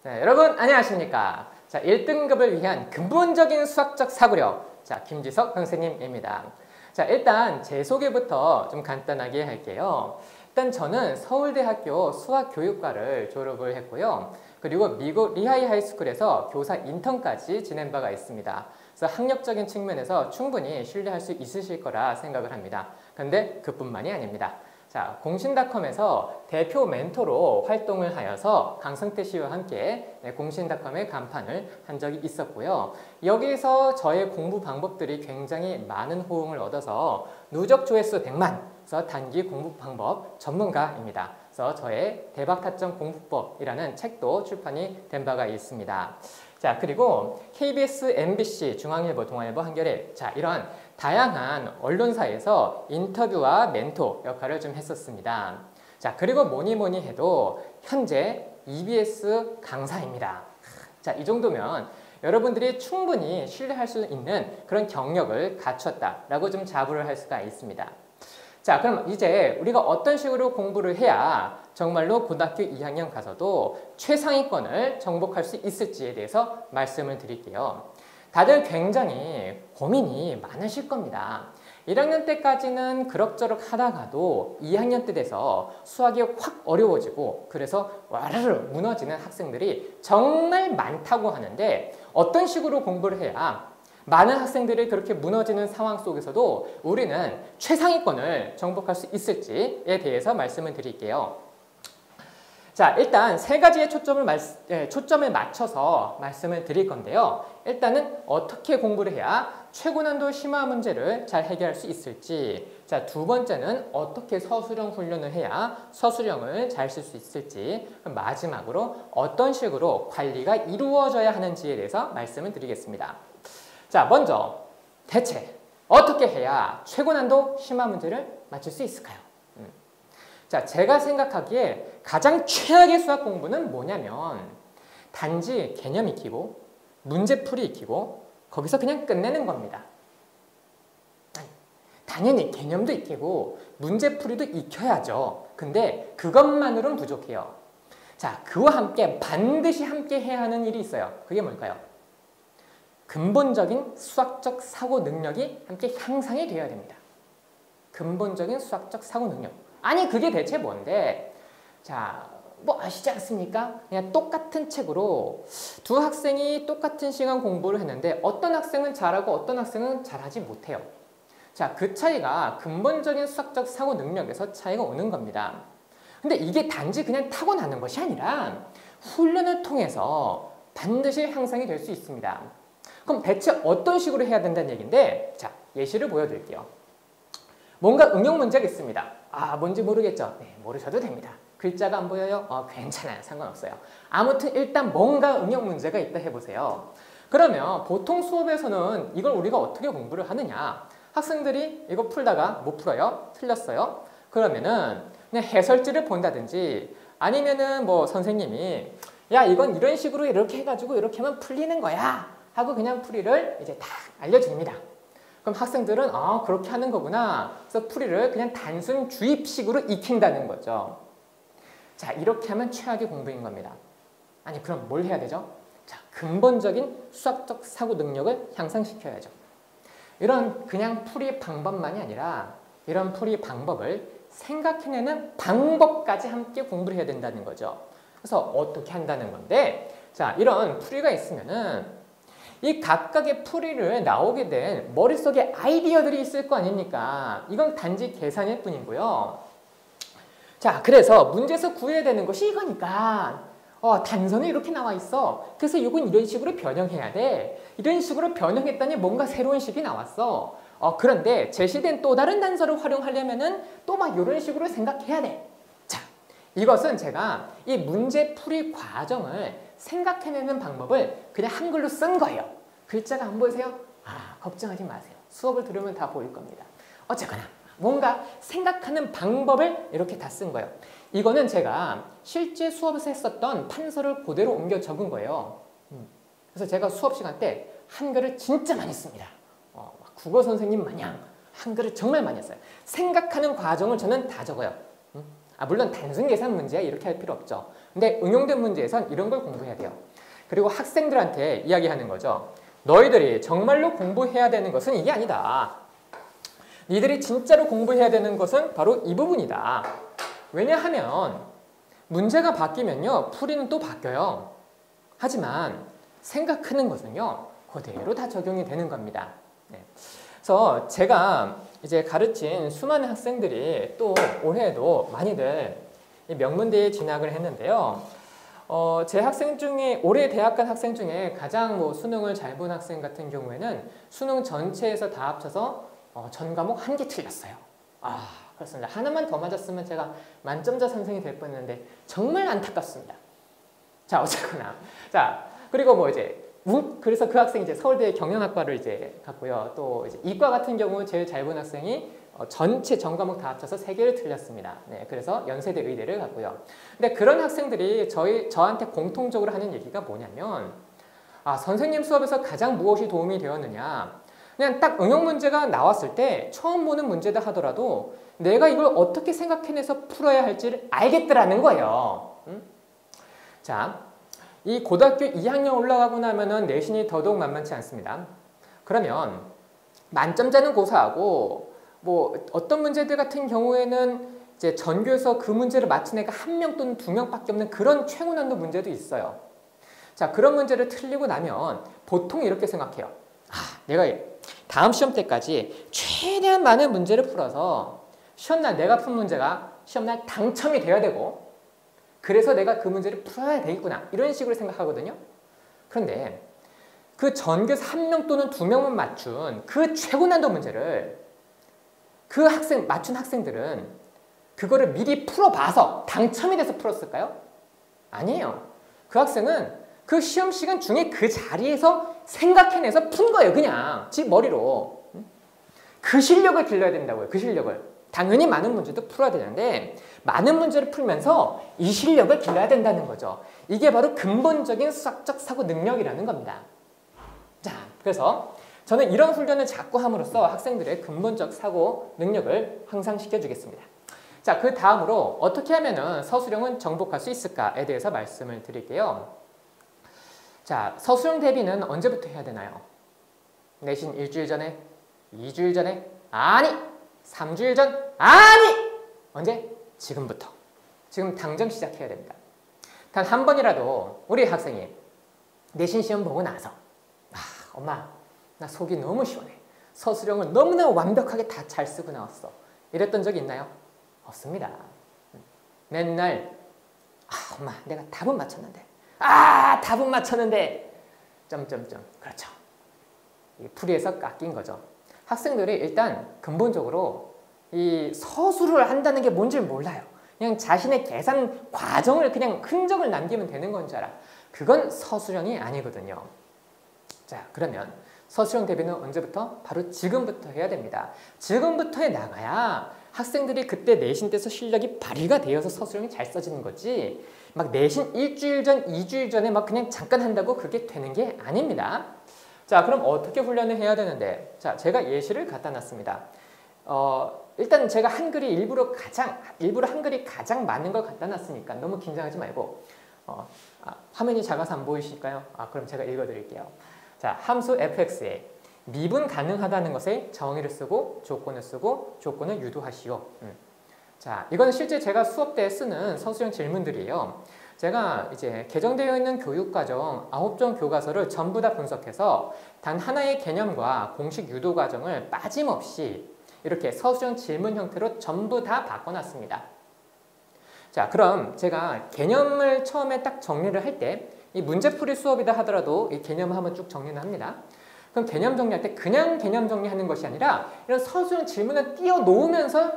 네, 여러분 안녕하십니까? 자, 1등급을 위한 근본적인 수학적 사고력, 자, 김지석 선생님입니다. 자, 일단 제 소개부터 좀 간단하게 할게요. 일단 저는 서울대학교 수학교육과를 졸업을 했고요. 그리고 미국 리하이 하이스쿨에서 교사 인턴까지 지낸 바가 있습니다. 그래서 학력적인 측면에서 충분히 신뢰할 수 있으실 거라 생각을 합니다. 근데 그뿐만이 아닙니다. 자, 공신닷컴에서 대표 멘토로 활동을 하여서 강성태 씨와 함께 공신닷컴의 간판을 한 적이 있었고요. 여기서 저의 공부 방법들이 굉장히 많은 호응을 얻어서 누적 조회수 100만, 그래서 단기 공부 방법 전문가입니다. 그래서 저의 대박타점 공부법이라는 책도 출판이 된 바가 있습니다. 자, 그리고 KBS, MBC, 중앙일보, 동아일보, 한겨레, 자, 이런 다양한 언론사에서 인터뷰와 멘토 역할을 좀 했었습니다. 자, 그리고 뭐니 해도 현재 EBS 강사입니다. 자, 이 정도면 여러분들이 충분히 신뢰할 수 있는 그런 경력을 갖췄다라고 좀 자부를 할 수가 있습니다. 자, 그럼 이제 우리가 어떤 식으로 공부를 해야 정말로 고등학교 2학년 가서도 최상위권을 정복할 수 있을지에 대해서 말씀을 드릴게요. 다들 굉장히 고민이 많으실 겁니다. 1학년 때까지는 그럭저럭 하다가도 2학년 때 돼서 수학이 확 어려워지고 그래서 와르르 무너지는 학생들이 정말 많다고 하는데 어떤 식으로 공부를 해야 많은 학생들이 그렇게 무너지는 상황 속에서도 우리는 최상위권을 정복할 수 있을지에 대해서 말씀을 드릴게요. 자, 일단 세 가지의 초점을 맞춰서 말씀을 드릴 건데요. 일단은 어떻게 공부를 해야 최고난도 심화 문제를 잘 해결할 수 있을지, 자, 두 번째는 어떻게 서술형 훈련을 해야 서술형을 잘 쓸 수 있을지, 마지막으로 어떤 식으로 관리가 이루어져야 하는지에 대해서 말씀을 드리겠습니다. 자, 먼저 대체 어떻게 해야 최고난도 심화 문제를 맞출 수 있을까요? 자, 제가 생각하기에 가장 최악의 수학 공부는 뭐냐면 단지 개념 익히고 문제풀이 익히고 거기서 그냥 끝내는 겁니다. 당연히 개념도 익히고 문제풀이도 익혀야죠. 근데 그것만으로는 부족해요. 자, 그와 함께 반드시 함께 해야 하는 일이 있어요. 그게 뭘까요? 근본적인 수학적 사고 능력이 함께 향상이 되어야 됩니다. 근본적인 수학적 사고 능력. 아니, 그게 대체 뭔데? 자, 뭐 아시지 않습니까? 그냥 똑같은 책으로 두 학생이 똑같은 시간 공부를 했는데 어떤 학생은 잘하고 어떤 학생은 잘하지 못해요. 자, 그 차이가 근본적인 수학적 사고 능력에서 차이가 오는 겁니다. 근데 이게 단지 그냥 타고나는 것이 아니라 훈련을 통해서 반드시 향상이 될 수 있습니다. 그럼 대체 어떤 식으로 해야 된다는 얘기인데, 자, 예시를 보여드릴게요. 뭔가 응용 문제가 있습니다. 아, 뭔지 모르겠죠? 네, 모르셔도 됩니다. 글자가 안 보여요? 괜찮아요. 상관없어요. 아무튼 일단 뭔가 응용 문제가 있다 해보세요. 그러면 보통 수업에서는 이걸 우리가 어떻게 공부를 하느냐? 학생들이 이거 풀다가 못 풀어요? 틀렸어요? 그러면은 그냥 해설지를 본다든지 아니면은 뭐 선생님이 야, 이건 이런 식으로 이렇게 해가지고 이렇게 하면 풀리는 거야 하고 그냥 풀이를 이제 다 알려줍니다. 그럼 학생들은 그렇게 하는 거구나. 그래서 풀이를 그냥 단순 주입식으로 익힌다는 거죠. 자, 이렇게 하면 최악의 공부인 겁니다. 아니, 그럼 뭘 해야 되죠? 자, 근본적인 수학적 사고 능력을 향상시켜야죠. 이런 그냥 풀이 방법만이 아니라 이런 풀이 방법을 생각해내는 방법까지 함께 공부를 해야 된다는 거죠. 그래서 어떻게 한다는 건데, 자, 이런 풀이가 있으면은 이 각각의 풀이를 나오게 된 머릿속에 아이디어들이 있을 거 아닙니까? 이건 단지 계산일 뿐이고요. 자, 그래서 문제에서 구해야 되는 것이 이거니까 단선이 이렇게 나와 있어. 그래서 이건 이런 식으로 변형해야 돼. 이런 식으로 변형했더니 뭔가 새로운 식이 나왔어. 그런데 제시된 또 다른 단서를 활용하려면은 또 막 이런 식으로 생각해야 돼. 자, 이것은 제가 이 문제풀이 과정을 생각해내는 방법을 그냥 한글로 쓴 거예요. 글자가 안 보이세요? 걱정하지 마세요. 수업을 들으면 다 보일 겁니다. 어쨌거나 뭔가 생각하는 방법을 이렇게 다 쓴 거예요. 이거는 제가 실제 수업에서 했었던 판서를 그대로 옮겨 적은 거예요. 그래서 제가 수업 시간 때 한글을 진짜 많이 씁니다. 국어 선생님 마냥 한글을 정말 많이 했어요. 생각하는 과정을 저는 다 적어요. 물론 단순 계산 문제야 이렇게 할 필요 없죠. 근데 응용된 문제에선 이런 걸 공부해야 돼요. 그리고 학생들한테 이야기하는 거죠. 너희들이 정말로 공부해야 되는 것은 이게 아니다. 니들이 진짜로 공부해야 되는 것은 바로 이 부분이다. 왜냐하면 문제가 바뀌면요, 풀이는 또 바뀌어요. 하지만 생각하는 것은요, 그대로 다 적용이 되는 겁니다. 네. 그래서 제가 이제 가르친 수많은 학생들이 또 올해에도 많이들 명문대에 진학을 했는데요. 제 학생 중에 올해 대학 간 학생 중에 가장 뭐 수능을 잘 본 학생 같은 경우에는 수능 전체에서 다 합쳐서 전 과목 1개 틀렸어요. 그렇습니다. 하나만 더 맞았으면 제가 만점자 선생이 될 뻔했는데 정말 안타깝습니다. 자, 어쨌거나. 자, 그리고 뭐 이제 그래서 그 학생이 이제 서울대 경영학과를 이제 갔고요. 또 이제 이과 같은 경우 제일 잘 본 학생이 전체 전 과목 다 합쳐서 3개를 틀렸습니다. 네, 그래서 연세대 의대를 갔고요. 근데 그런 학생들이 저한테 공통적으로 하는 얘기가 뭐냐면, 선생님 수업에서 가장 무엇이 도움이 되었느냐, 그냥 딱 응용 문제가 나왔을 때 처음 보는 문제다 하더라도 내가 이걸 어떻게 생각해내서 풀어야 할지를 알겠더라는 거예요. 자, 이 고등학교 2학년 올라가고 나면은 내신이 더더욱 만만치 않습니다. 그러면 만점자는 고사하고 뭐 어떤 문제들 같은 경우에는 이제 전교에서 그 문제를 맞힌 애가 1명 또는 2명밖에 없는 그런 최고 난도 문제도 있어요. 자, 그런 문제를 틀리고 나면 보통 이렇게 생각해요. 내가 다음 시험 때까지 최대한 많은 문제를 풀어서 시험날 내가 푼 문제가 시험날 당첨이 돼야 되고, 그래서 내가 그 문제를 풀어야 되겠구나, 이런 식으로 생각하거든요. 그런데 그 전교에서 1명 또는 2명만 맞춘 그 최고 난도 문제를 그 맞춘 학생들은 그거를 미리 풀어봐서 당첨이 돼서 풀었을까요? 아니에요. 그 학생은 그 시험 시간 중에 그 자리에서 생각해내서 푼 거예요. 그냥 지 머리로. 그 실력을 길러야 된다고요. 그 실력을. 당연히 많은 문제도 풀어야 되는데 많은 문제를 풀면서 이 실력을 길러야 된다는 거죠. 이게 바로 근본적인 수학적 사고 능력이라는 겁니다. 자, 그래서 저는 이런 훈련을 자꾸 함으로써 학생들의 근본적 사고 능력을 향상시켜 주겠습니다. 자, 그 다음으로 어떻게 하면 서술형은 정복할 수 있을까에 대해서 말씀을 드릴게요. 자, 서술형 대비는 언제부터 해야 되나요? 내신 일주일 전에? 2주일 전에? 아니! 3주일 전? 아니! 언제? 지금부터. 지금 당장 시작해야 됩니다. 단 한 번이라도 우리 학생이 내신 시험 보고 나서 엄마, 나 속이 너무 시원해. 서술형을 너무나 완벽하게 다 잘 쓰고 나왔어. 이랬던 적 있나요? 없습니다. 맨날 엄마, 내가 답은 맞췄는데 답은 맞췄는데 점점점. 그렇죠. 풀이에서 깎인 거죠. 학생들이 일단 근본적으로 이 서술을 한다는 게 뭔지를 몰라요. 그냥 자신의 계산 과정을 그냥 흔적을 남기면 되는 건 줄 알아. 그건 서술형이 아니거든요. 자, 그러면 서술형 대비는 언제부터? 바로 지금부터 해야 됩니다. 지금부터 해 나가야 학생들이 그때 내신 때서 실력이 발휘가 되어서 서술형이 잘 써지는 거지, 막 내신 일주일 전, 2주일 전에 막 그냥 잠깐 한다고 그게 되는 게 아닙니다. 자, 그럼 어떻게 훈련을 해야 되는데, 자, 제가 예시를 갖다 놨습니다. 일단 제가 한글이 일부러 한글이 가장 많은 걸 갖다 놨으니까 너무 긴장하지 말고, 화면이 작아서 안 보이실까요? 그럼 제가 읽어드릴게요. 자, 함수 fx에 미분 가능하다는 것에 정의를 쓰고 조건을 쓰고 조건을 유도하시오. 자, 이거는 실제 제가 수업 때 쓰는 서술형 질문들이에요. 제가 이제 개정되어 있는 교육과정 9종 교과서를 전부 다 분석해서 단 하나의 개념과 공식 유도 과정을 빠짐없이 이렇게 서술형 질문 형태로 전부 다 바꿔놨습니다. 자, 그럼 제가 개념을 처음에 딱 정리를 할 때, 이 문제풀이 수업이다 하더라도 이 개념을 한번 쭉 정리를 합니다. 그럼 개념 정리할 때 그냥 개념 정리하는 것이 아니라 이런 서술형 질문을 띄워 놓으면서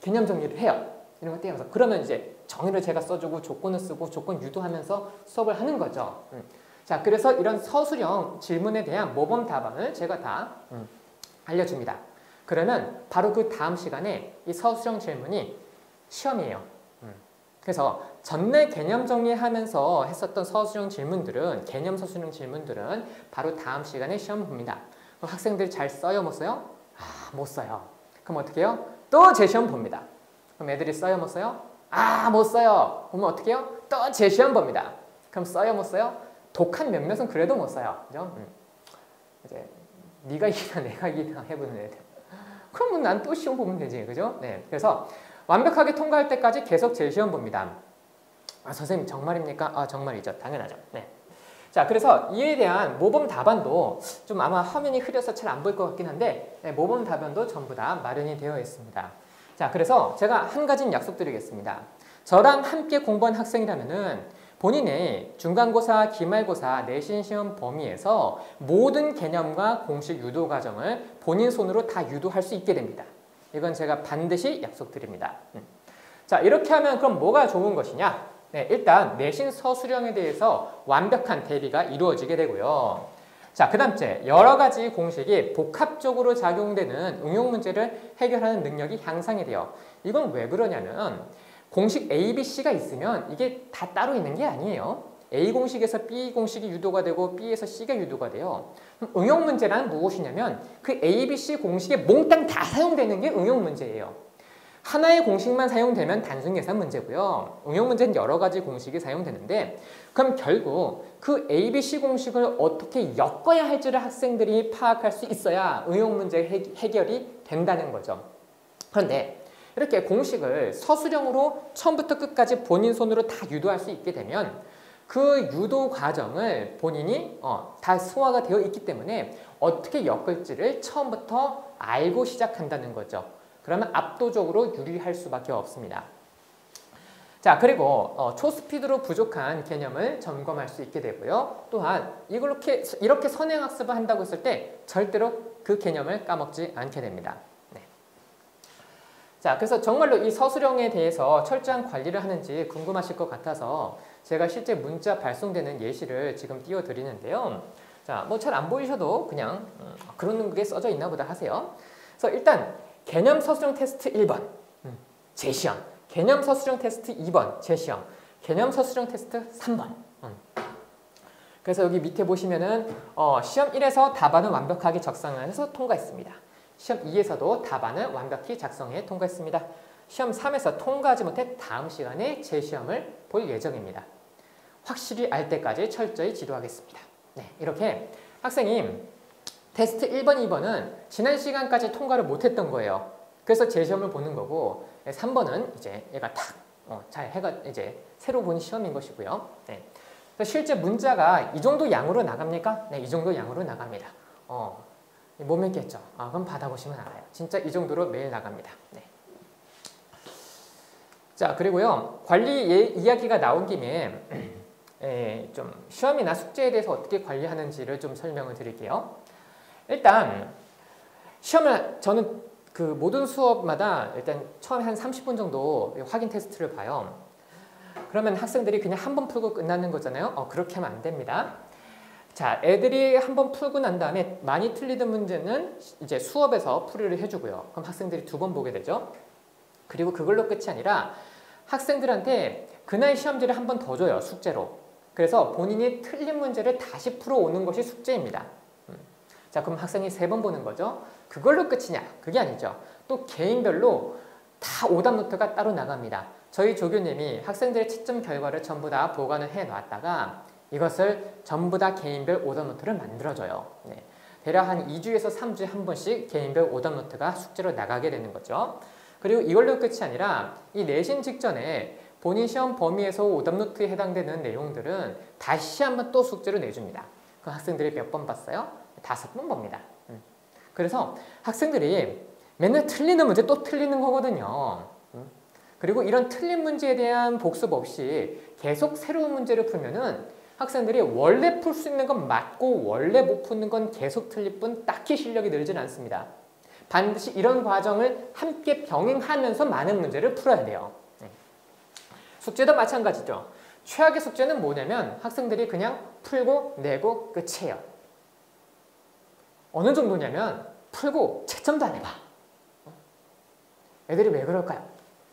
개념 정리를 해요. 이런 거 띄워서. 그러면 이제 정의를 제가 써주고 조건을 쓰고 조건 유도하면서 수업을 하는 거죠. 자, 그래서 이런 서술형 질문에 대한 모범 답안을 제가 다 알려줍니다. 그러면 바로 그 다음 시간에 이 서술형 질문이 시험이에요. 그래서 전날 개념 정리하면서 했었던 서술형 질문들은, 개념 서술형 질문들은 바로 다음 시간에 시험 봅니다. 그럼 학생들이 잘 써요, 못 써요? 못 써요. 그럼 어떻게 해요? 또 재시험 봅니다. 그럼 애들이 써요, 못 써요? 못 써요. 그러면 어떻게 해요? 또 제시험 봅니다. 그럼 써요, 못 써요? 독한 몇몇은 그래도 못 써요. 그죠? 이제 네가 이기나 내가 이기나 해보는 애들. 그러면 난 또 시험 보면 되지, 그죠? 네, 그래서 완벽하게 통과할 때까지 계속 제시험 봅니다. 아, 선생님 정말입니까? 아, 정말이죠. 당연하죠. 네. 자, 그래서 이에 대한 모범 답안도 좀 아마 화면이 흐려서 잘 안 보일 것 같긴 한데 네, 모범 답안도 전부 다 마련이 되어 있습니다. 자, 그래서 제가 한 가지는 약속드리겠습니다. 저랑 함께 공부한 학생이라면은 본인의 중간고사, 기말고사, 내신시험 범위에서 모든 개념과 공식 유도 과정을 본인 손으로 다 유도할 수 있게 됩니다. 이건 제가 반드시 약속드립니다. 자, 이렇게 하면 그럼 뭐가 좋은 것이냐? 네, 일단 내신 서술형에 대해서 완벽한 대비가 이루어지게 되고요. 자, 그 다음째 여러 가지 공식이 복합적으로 작용되는 응용 문제를 해결하는 능력이 향상이 돼요. 이건 왜 그러냐면 공식 A, B, C가 있으면 이게 다 따로 있는 게 아니에요. A 공식에서 B 공식이 유도가 되고 B에서 C가 유도가 돼요. 그럼 응용 문제란 무엇이냐면 그 A, B, C 공식에 몽땅 다 사용되는 게 응용 문제예요. 하나의 공식만 사용되면 단순 계산 문제고요. 응용 문제는 여러 가지 공식이 사용되는데 그럼 결국 그 A, B, C 공식을 어떻게 엮어야 할지를 학생들이 파악할 수 있어야 응용 문제 해결이 된다는 거죠. 그런데 이렇게 공식을 서술형으로 처음부터 끝까지 본인 손으로 다 유도할 수 있게 되면 그 유도 과정을 본인이 다 소화가 되어 있기 때문에 어떻게 엮을지를 처음부터 알고 시작한다는 거죠. 그러면 압도적으로 유리할 수밖에 없습니다. 자, 그리고 초스피드로 부족한 개념을 점검할 수 있게 되고요. 또한 이렇게 선행학습을 한다고 했을 때 절대로 그 개념을 까먹지 않게 됩니다. 네. 자, 그래서 정말로 이 서술형에 대해서 철저한 관리를 하는지 궁금하실 것 같아서 제가 실제 문자 발송되는 예시를 지금 띄워드리는데요. 자, 뭐 잘 안 보이셔도 그냥 그런 게 써져 있나 보다 하세요. 그래서 일단 개념 서술형 테스트 1번 제시험, 개념 서술형 테스트 2번 제시험, 개념 서술형 테스트 3번. 그래서 여기 밑에 보시면은 시험 1에서 답안을 완벽하게 작성해서 통과했습니다. 시험 2에서도 답안을 완벽히 작성해 통과했습니다. 시험 3에서 통과하지 못해 다음 시간에 재시험을 볼 예정입니다. 확실히 알 때까지 철저히 지도하겠습니다. 네, 이렇게 학생이 테스트 1번, 2번은 지난 시간까지 통과를 못했던 거예요. 그래서 재시험을 보는 거고 3번은 이제 얘가 탁 잘 해가 이제 새로 본 시험인 것이고요. 네. 그래서 실제 문자가 이 정도 양으로 나갑니까? 네, 이 정도 양으로 나갑니다. 못 믿겠죠? 그럼 받아보시면 알아요. 진짜 이 정도로 매일 나갑니다. 네. 자, 그리고요 관리 이야기가 나온 김에 좀 시험이나 숙제에 대해서 어떻게 관리하는지를 좀 설명을 드릴게요. 일단 시험을 저는 그 모든 수업마다 일단 처음에 한 30분 정도 확인 테스트를 봐요. 그러면 학생들이 그냥 한 번 풀고 끝나는 거잖아요. 그렇게 하면 안 됩니다. 자, 애들이 한 번 풀고 난 다음에 많이 틀리던 문제는 이제 수업에서 풀이를 해주고요. 그럼 학생들이 2번 보게 되죠. 그리고 그걸로 끝이 아니라 학생들한테 그날 시험지를 한 번 더 줘요. 숙제로. 그래서 본인이 틀린 문제를 다시 풀어오는 것이 숙제입니다. 자, 그럼 학생이 3번 보는 거죠. 그걸로 끝이냐? 그게 아니죠. 또 개인별로 다 오답 노트가 따로 나갑니다. 저희 조교님이 학생들의 채점 결과를 전부 다 보관을 해놨다가 이것을 전부 다 개인별 오답 노트를 만들어줘요. 네. 대략 한 2주에서 3주에 한 번씩 개인별 오답 노트가 숙제로 나가게 되는 거죠. 그리고 이걸로 끝이 아니라 이 내신 직전에 본인 시험 범위에서 오답 노트에 해당되는 내용들은 다시 한번 또 숙제로 내줍니다. 그 학생들이 몇 번 봤어요? 5번 봅니다. 그래서 학생들이 맨날 틀리는 문제 또 틀리는 거거든요. 그리고 이런 틀린 문제에 대한 복습 없이 계속 새로운 문제를 풀면은 학생들이 원래 풀 수 있는 건 맞고 원래 못 푸는 건 계속 틀릴 뿐 딱히 실력이 늘진 않습니다. 반드시 이런 과정을 함께 병행하면서 많은 문제를 풀어야 돼요. 숙제도 마찬가지죠. 최악의 숙제는 뭐냐면 학생들이 그냥 풀고 내고 끝이에요. 어느 정도냐면 풀고 채점도 안 해봐. 애들이 왜 그럴까요?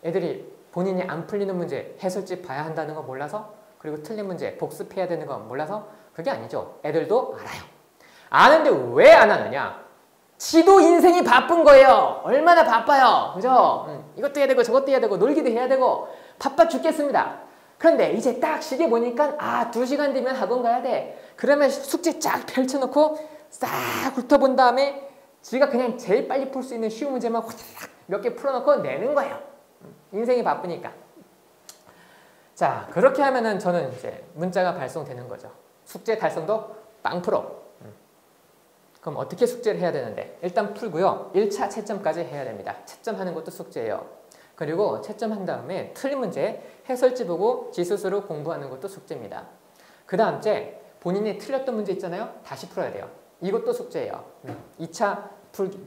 애들이 본인이 안 풀리는 문제 해설집 봐야 한다는 거 몰라서, 그리고 틀린 문제 복습해야 되는 거 몰라서? 그게 아니죠. 애들도 알아요. 아는데 왜 안 하느냐? 지도 인생이 바쁜 거예요. 얼마나 바빠요. 그죠? 이것도 해야 되고 저것도 해야 되고 놀기도 해야 되고 바빠 죽겠습니다. 그런데 이제 딱 시계 보니까 2시간 뒤면 학원 가야 돼. 그러면 숙제 쫙 펼쳐놓고 싹 훑어본 다음에 지가 그냥 제일 빨리 풀 수 있는 쉬운 문제만 호다닥 몇 개 풀어놓고 내는 거예요. 인생이 바쁘니까. 자, 그렇게 하면은 저는 이제 문자가 발송되는 거죠. 숙제 달성도 빵 풀어. 그럼 어떻게 숙제를 해야 되는데? 일단 풀고요. 1차 채점까지 해야 됩니다. 채점하는 것도 숙제예요. 그리고 채점한 다음에 틀린 문제 해설지 보고 지수수로 공부하는 것도 숙제입니다. 그 다음 째 본인이 틀렸던 문제 있잖아요. 다시 풀어야 돼요. 이것도 숙제예요. 2차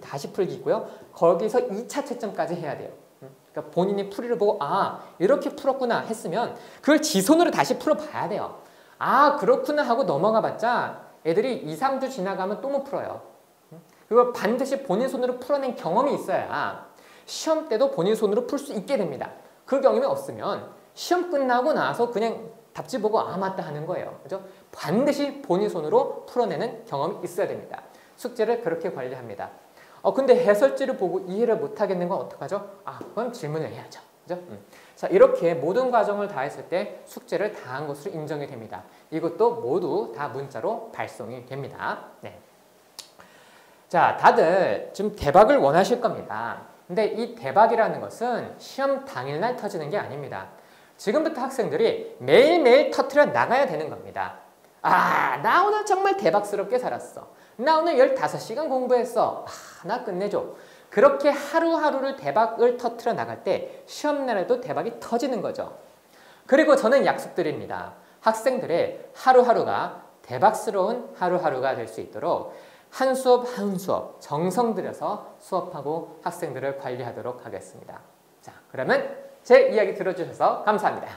다시 풀기고요. 거기서 2차 채점까지 해야 돼요. 그러니까 본인이 풀이를 보고 이렇게 풀었구나 했으면 그걸 지손으로 다시 풀어봐야 돼요. 그렇구나 하고 넘어가 봤자 애들이 2, 3주 지나가면 또 못 풀어요. 그걸 반드시 본인 손으로 풀어낸 경험이 있어야 시험 때도 본인 손으로 풀 수 있게 됩니다. 그 경험이 없으면 시험 끝나고 나서 그냥 답지 보고 맞다 하는 거예요. 그죠? 반드시 본인 손으로 풀어내는 경험이 있어야 됩니다. 숙제를 그렇게 관리합니다. 근데 해설지를 보고 이해를 못하겠는 건 어떡하죠? 그럼 질문을 해야죠. 그죠? 자, 이렇게 모든 과정을 다 했을 때 숙제를 다 한 것으로 인정이 됩니다. 이것도 모두 다 문자로 발송이 됩니다. 네. 자, 다들 지금 대박을 원하실 겁니다. 근데 이 대박이라는 것은 시험 당일날 터지는 게 아닙니다. 지금부터 학생들이 매일매일 터뜨려 나가야 되는 겁니다. 나 오늘 정말 대박스럽게 살았어. 나 오늘 15시간 공부했어. 나 끝내줘. 그렇게 하루하루를 대박을 터뜨려 나갈 때 시험날에도 대박이 터지는 거죠. 그리고 저는 약속드립니다. 학생들의 하루하루가 대박스러운 하루하루가 될 수 있도록 한 수업 한 수업 정성 들여서 수업하고 학생들을 관리하도록 하겠습니다. 자, 그러면 제 이야기 들어주셔서 감사합니다.